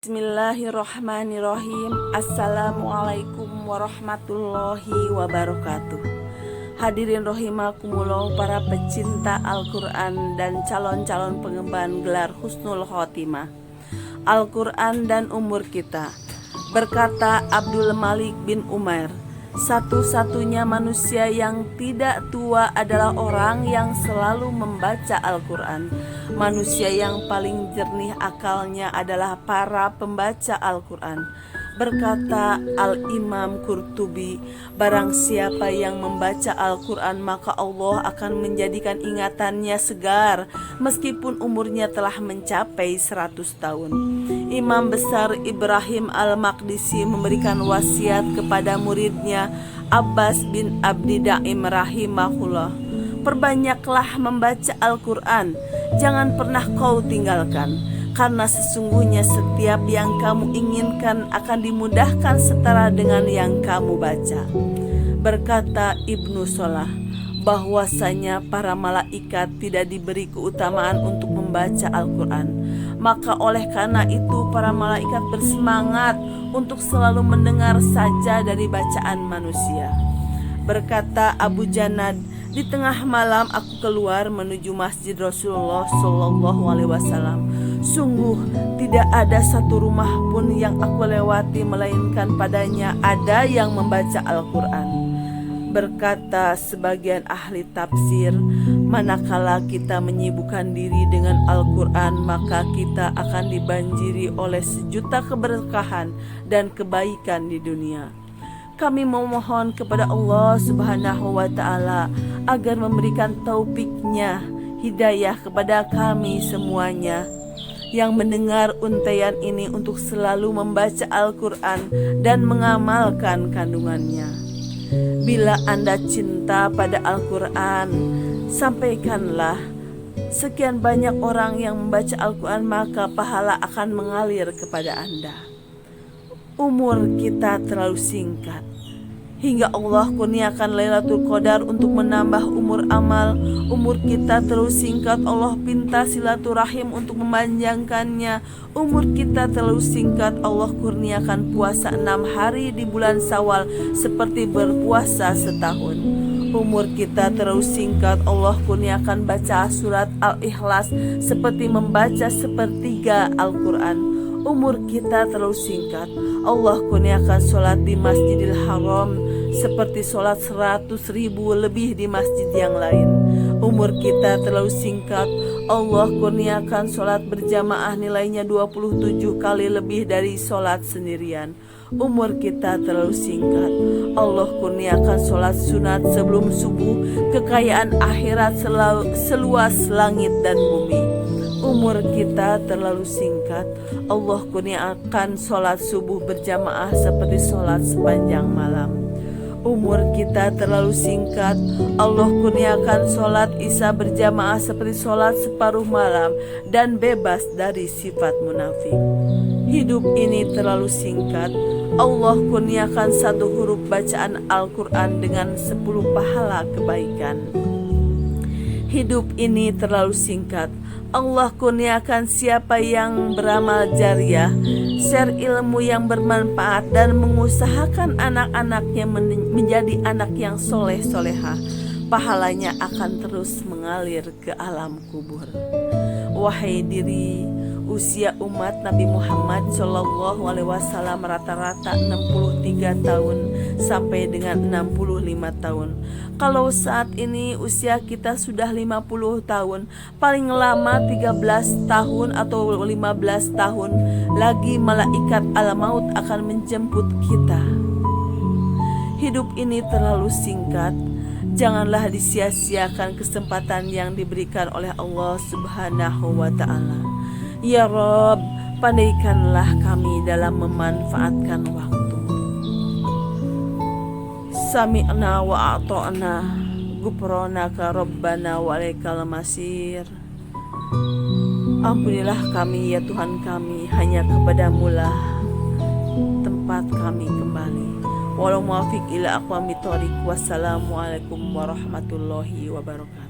Bismillahirrahmanirrahim. Assalamualaikum warahmatullahi wabarakatuh. Hadirin rahimakumullah, para pecinta Al-Quran dan calon-calon pengemban gelar Husnul Khotimah. Al-Quran dan umur kita. Berkata Abdul Malik bin Umair, satu-satunya manusia yang tidak tua adalah orang yang selalu membaca Al-Quran. Manusia yang paling jernih akalnya adalah para pembaca Al-Quran. Berkata Al-Imam Qurtubi, barang siapa yang membaca Al-Quran maka Allah akan menjadikan ingatannya segar meskipun umurnya telah mencapai 100 tahun. Imam besar Ibrahim Al-Maqdisi memberikan wasiat kepada muridnya Abbas bin Abdi Daim rahimahullah, perbanyaklah membaca Al-Quran, jangan pernah kau tinggalkan, karena sesungguhnya setiap yang kamu inginkan akan dimudahkan setara dengan yang kamu baca. Berkata Ibnu Salah, bahwasanya para malaikat tidak diberi keutamaan untuk membaca Al-Quran, maka oleh karena itu para malaikat bersemangat untuk selalu mendengar saja dari bacaan manusia. Berkata Abu Janad, di tengah malam aku keluar menuju masjid Rasulullah SAW. Sungguh tidak ada satu rumah pun yang aku lewati melainkan padanya ada yang membaca Al-Quran. Berkata sebagian ahli tafsir, manakala kita menyibukkan diri dengan Al-Quran maka kita akan dibanjiri oleh sejuta keberkahan dan kebaikan di dunia. Kami memohon kepada Allah Subhanahu wa Ta'ala agar memberikan taufiknya, hidayah kepada kami semuanya yang mendengar untaian ini untuk selalu membaca Al-Quran dan mengamalkan kandungannya. Bila Anda cinta pada Al-Quran, sampaikanlah, sekian banyak orang yang membaca Al-Quran maka pahala akan mengalir kepada Anda. Umur kita terlalu singkat, hingga Allah kurniakan Lailatul Qadar untuk menambah umur amal. Umur kita terlalu singkat, Allah pinta silaturahim untuk memanjangkannya. Umur kita terlalu singkat, Allah kurniakan puasa 6 hari di bulan Syawal seperti berpuasa setahun. Umur kita terlalu singkat, Allah kurniakan baca surat Al-Ikhlas seperti membaca sepertiga Al-Quran. Umur kita terlalu singkat, Allah kurniakan sholat di Masjidil Haram seperti sholat 100.000 lebih di masjid yang lain. Umur kita terlalu singkat, Allah kurniakan sholat berjamaah nilainya 27 kali lebih dari sholat sendirian. Umur kita terlalu singkat, Allah kurniakan sholat sunat sebelum subuh, kekayaan akhirat seluas langit dan bumi. Umur kita terlalu singkat, Allah kurniakan sholat subuh berjamaah seperti sholat sepanjang malam. Umur kita terlalu singkat, Allah kurniakan sholat isya berjamaah seperti sholat separuh malam dan bebas dari sifat munafik. Hidup ini terlalu singkat, Allah kurniakan satu huruf bacaan Al-Quran dengan 10 pahala kebaikan. Hidup ini terlalu singkat, Allah kurniakan siapa yang beramal jariah, share ilmu yang bermanfaat dan mengusahakan anak-anaknya menjadi anak yang soleh-solehah, pahalanya akan terus mengalir ke alam kubur. Wahai diri, usia umat Nabi Muhammad SAW rata-rata 63 tahun sampai dengan 65 tahun. Kalau saat ini usia kita sudah 50 tahun, paling lama 13 tahun atau 15 tahun lagi malaikat al-maut akan menjemput kita. Hidup ini terlalu singkat, janganlah disia-siakan kesempatan yang diberikan oleh Allah Subhanahu wa Ta'ala. Ya Rob, pandaikanlah kami dalam memanfaatkan waktu. Sami'na wa a'ta'na, ghufranaka Rabbana wa ilaikal masir. Ampunilah kami ya Tuhan kami, hanya kepadamu lah tempat kami kembali. Walau muwafiq ila aqwamit thoriq. Wassalamualaikum warahmatullahi wabarakatuh.